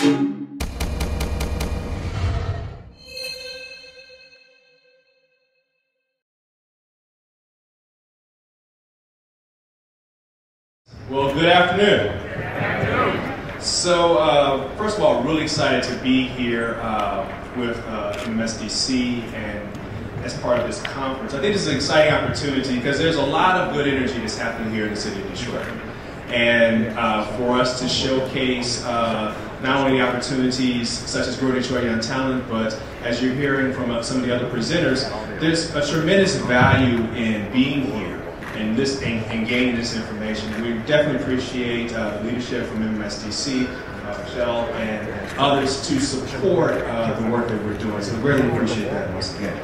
Well, good afternoon. So, first of all, really excited to be here with MSDC and as part of this conference. I think this is an exciting opportunity because there's a lot of good energy that's happening here in the city of Detroit. And for us to showcase not only the opportunities such as Growing Detroit Young Talent, but as you're hearing from some of the other presenters, there's a tremendous value in being here and gaining this information. We definitely appreciate the leadership from MSDC, Michelle, and others to support the work that we're doing. So we really appreciate that once again.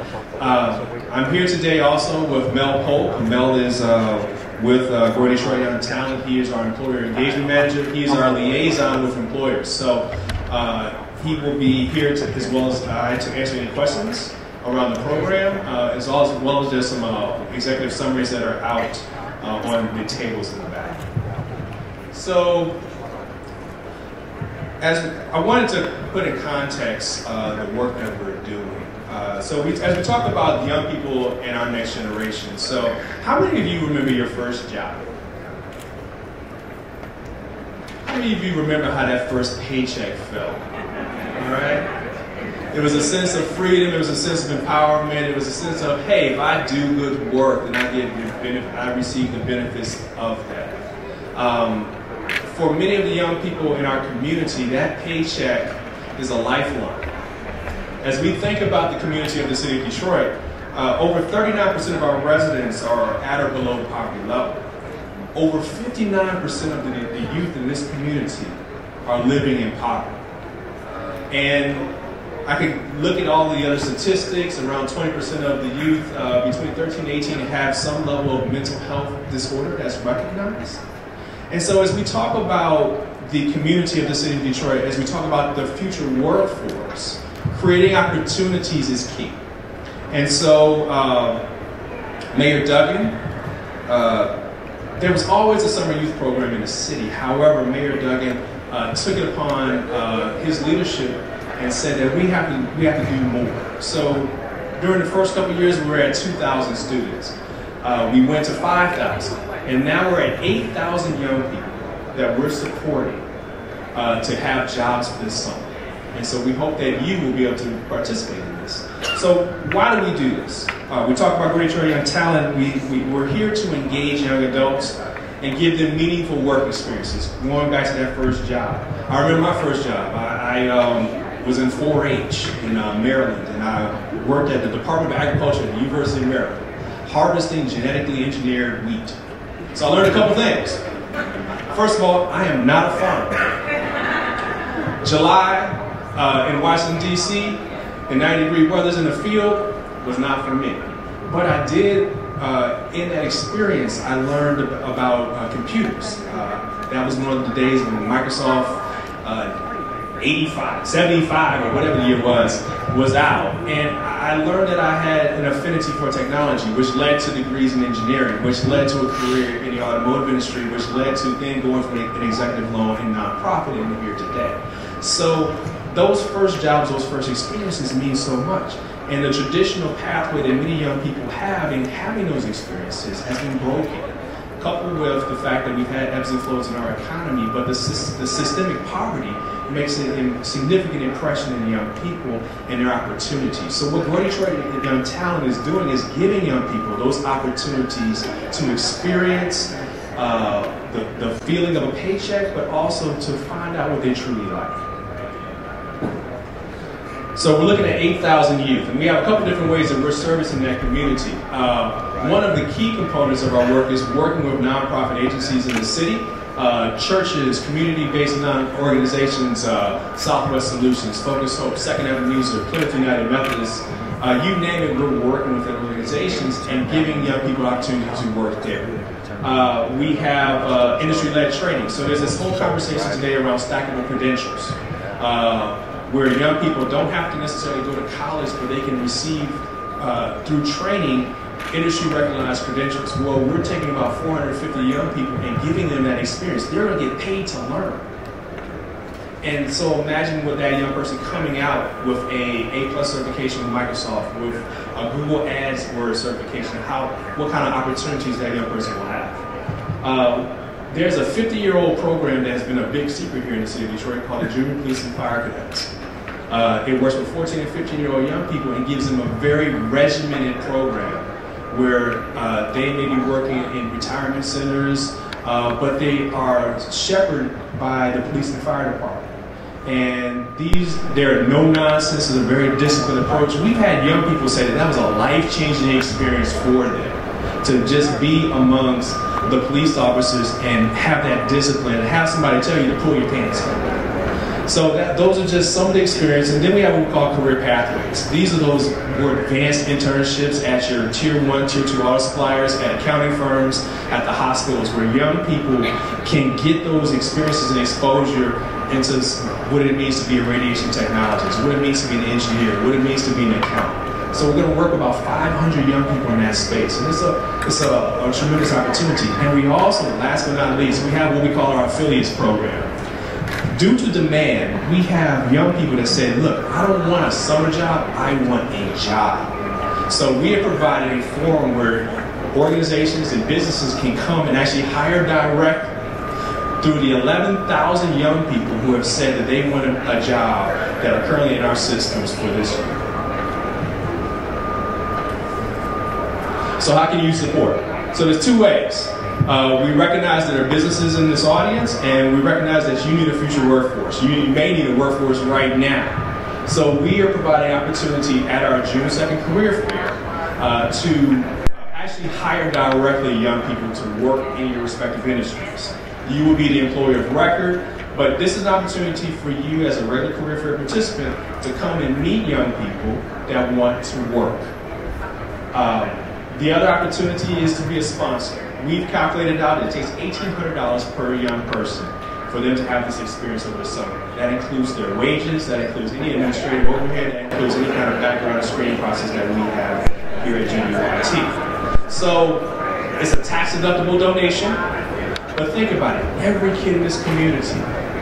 I'm here today also with Mel Polk. Mel is with Growing Detroit Young Talent. He is our employer engagement manager. He is our liaison with employers. So he will be here as well as I to answer any questions around the program, as well as there's some executive summaries that are out on the tables in the back. So, as I wanted to put in context the work that we're doing. As we talk about young people and our next generation, so how many of you remember your first job? How many of you remember how that first paycheck felt? All right? It was a sense of freedom, it was a sense of empowerment, it was a sense of, hey, if I do good work, then I receive the benefits of that. For many of the young people in our community, that paycheck is a lifeline. As we think about the community of the city of Detroit, over 39% of our residents are at or below the poverty level. Over 59% of the youth in this community are living in poverty. And I could look at all the other statistics. Around 20% of the youth between 13 and 18 have some level of mental health disorder that's recognized. And so as we talk about the community of the city of Detroit, as we talk about the future workforce, creating opportunities is key. And so Mayor Duggan, there was always a summer youth program in the city. However, Mayor Duggan took it upon his leadership and said that we have to do more. So during the first couple of years, we were at 2,000 students. We went to 5,000, and now we're at 8,000 young people that we're supporting to have jobs this summer. And so we hope that you will be able to participate in this. So why do we do this? We talk about Growing Detroit Young Talent. We're here to engage young adults and give them meaningful work experiences. Going back to that first job. I remember my first job. I was in 4-H in Maryland, and I worked at the Department of Agriculture at the University of Maryland, harvesting genetically engineered wheat. So I learned a couple things. First of all, I am not a farmer. July in Washington, D.C., in 90-degree weathers in the field was not for me. But I did, in that experience, I learned about computers. That was one of the days when Microsoft 85, 75, or whatever the year was out. And I learned that I had an affinity for technology, which led to degrees in engineering, which led to a career in the automotive industry, which led to then going from an executive loan in nonprofit into here today. So those first jobs, those first experiences mean so much. And the traditional pathway that many young people have in having those experiences has been broken, coupled with the fact that we've had ebbs and flows in our economy, but the systemic poverty makes a significant impression in young people and their opportunities. So what Growing Detroit Young Talent is doing is giving young people those opportunities to experience the feeling of a paycheck, but also to find out what they truly like. So we're looking at 8,000 youth, and we have a couple different ways that we're servicing that community. One of the key components of our work is working with nonprofit agencies in the city, churches, community-based organizations, Southwest Solutions, Focus Hope, Second Avenue, Plymouth United Methodist, you name it, we're working with those organizations and giving young people opportunity to work there. We have industry-led training. So there's this whole conversation today around stackable credentials, where young people don't have to necessarily go to college, but they can receive, through training, industry-recognized credentials. Well, we're taking about 450 young people and giving them that experience. They're going to get paid to learn. And so imagine with that young person coming out with a A+ certification with Microsoft, with a Google AdWords certification, what kind of opportunities that young person will have. There's a 50-year-old program that has been a big secret here in the city of Detroit called the Junior Police and Fire Cadets. It works with 14 and 15-year-old young people and gives them a very regimented program where they may be working in retirement centers, but they are shepherded by the police and fire department. And they're no nonsense, it's a very disciplined approach. We've had young people say that was a life-changing experience for them, to just be amongst the police officers and have that discipline, and have somebody tell you to pull your pants up. So those are just some of the experience. And then we have what we call career pathways. These are those more advanced internships at your tier 1, tier 2 auto suppliers, at accounting firms, at the hospitals, where young people can get those experiences and exposure into what it means to be a radiation technologist, what it means to be an engineer, what it means to be an accountant. So we're going to work about 500 young people in that space, and it's a tremendous opportunity. And we also, last but not least, we have what we call our affiliates program. Due to demand, we have young people that say, look, I don't want a summer job, I want a job. So we have provided a forum where organizations and businesses can come and actually hire directly through the 11,000 young people who have said that they want a job that are currently in our systems for this year. So how can you support? So there's two ways. We recognize that there are businesses in this audience, and we recognize that you need a future workforce. You may need a workforce right now. So we are providing opportunity at our June 2nd career fair to actually hire directly young people to work in your respective industries. You will be the employer of record, but this is an opportunity for you as a regular career fair participant to come and meet young people that want to work. The other opportunity is to be a sponsor. We've calculated out it takes $1,800 per young person for them to have this experience over the summer. That includes their wages, that includes any administrative overhead, that includes any kind of background and screening process that we have here at JUIT. So it's a tax-deductible donation. But think about it, every kid in this community,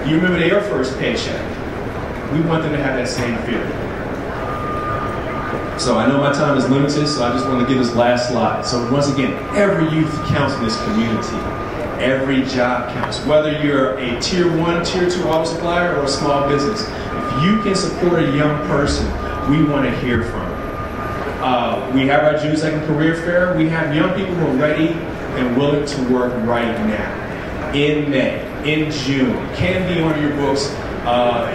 you remember their first paycheck. We want them to have that same feeling. So I know my time is limited, so I just want to give this last slide. So once again, every youth counts in this community. Every job counts. Whether you're a tier 1, tier 2 auto supplier or a small business, if you can support a young person, we want to hear from them. We have our June 2nd career fair. We have young people who are ready and willing to work right now, in May, in June, can be on your books,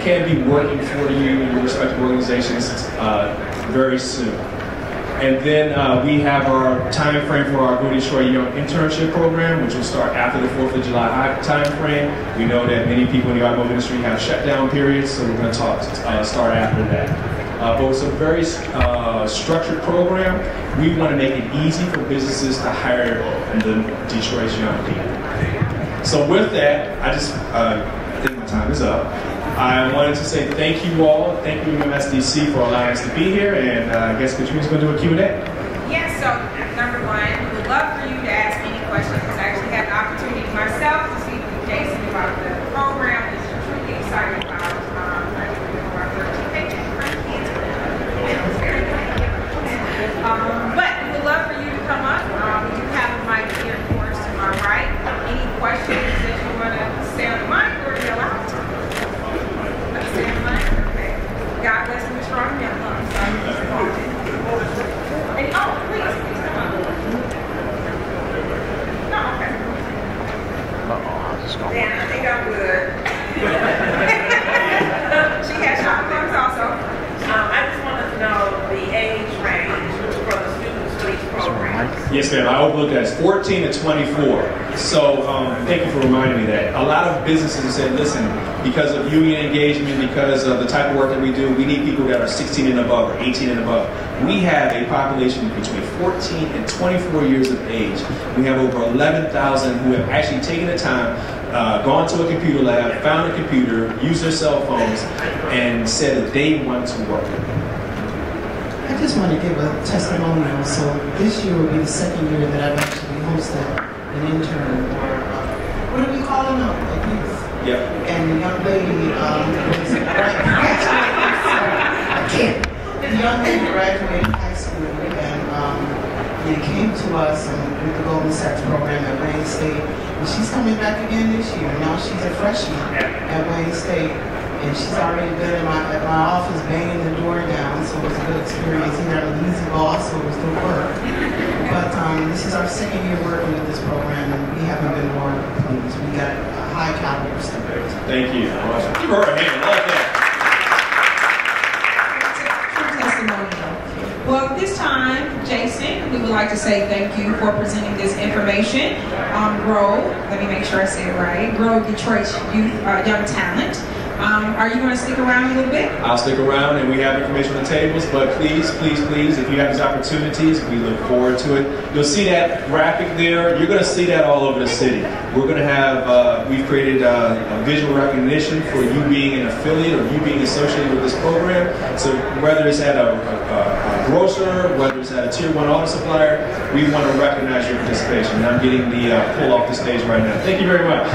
can be working for you in your respective organizations very soon. And then we have our time frame for our Go Detroit Young Internship Program, which will start after the 4th of July time frame. We know that many people in the automotive industry have shutdown periods, so we're going to start after that. But it's a very structured program. We want to make it easy for businesses to hire the Detroit's young people. So with that, I think my time is up. I wanted to say thank you all. Thank you, MMSDC, for allowing us to be here. And I guess Katrina's going to do a Q&A. Yes, so number one, we would love for you to ask any questions. I actually had the opportunity myself to speak with Jason about the program. He's truly excited about graduating from our 13th paycheck. But we would love for you to come up. We do have a mic here, of course, to my right. Any questions that you want to say on the mic or yell out? Say on the mic? Okay. God bless you, Mr. Arnold. And please come up. No, okay. Yeah, I think I'm good. She has short films also. I just wanted to know the age range for the students for each program. Yes, ma'am. I overlooked that. It's 14 to 24. So thank you for reminding me that. A lot of businesses have said, listen, because of union engagement, because of the type of work that we do, we need people that are 16 and above or 18 and above. We have a population between 14 and 24 years of age. We have over 11,000 who have actually taken the time, gone to a computer lab, found a computer, used their cell phones, and said that they want to work. I just want to give a testimonial. So this year will be the second year that I've actually hosted an intern, or what do we call them? A youth. Yep. And the young lady young lady graduated high school and came to us with the Golden Sachs program at Wayne State. And she's coming back again this year. Now she's a freshman at Wayne State. And she's already been at my office banging the door down, so it was a good experience. He had an easy boss, so it was good work. But this is our second year working with this program, and we haven't been more pleased. We got a high caliber student. Thank you. Give her a hand. I like that. Well, at this time, Jason, we would like to say thank you for presenting this information on Grow. Let me make sure I say it right. Grow Detroit's Youth Young Talent. Are you going to stick around a little bit? I'll stick around, and we have information on the tables, but please, please, please, if you have these opportunities, we look forward to it. You'll see that graphic there. You're going to see that all over the city. We're going to have, we've created a visual recognition for you being an affiliate or you being associated with this program. So whether it's at a grocer, whether it's at a tier 1 auto supplier, we want to recognize your participation. And I'm getting the pull off the stage right now. Thank you very much.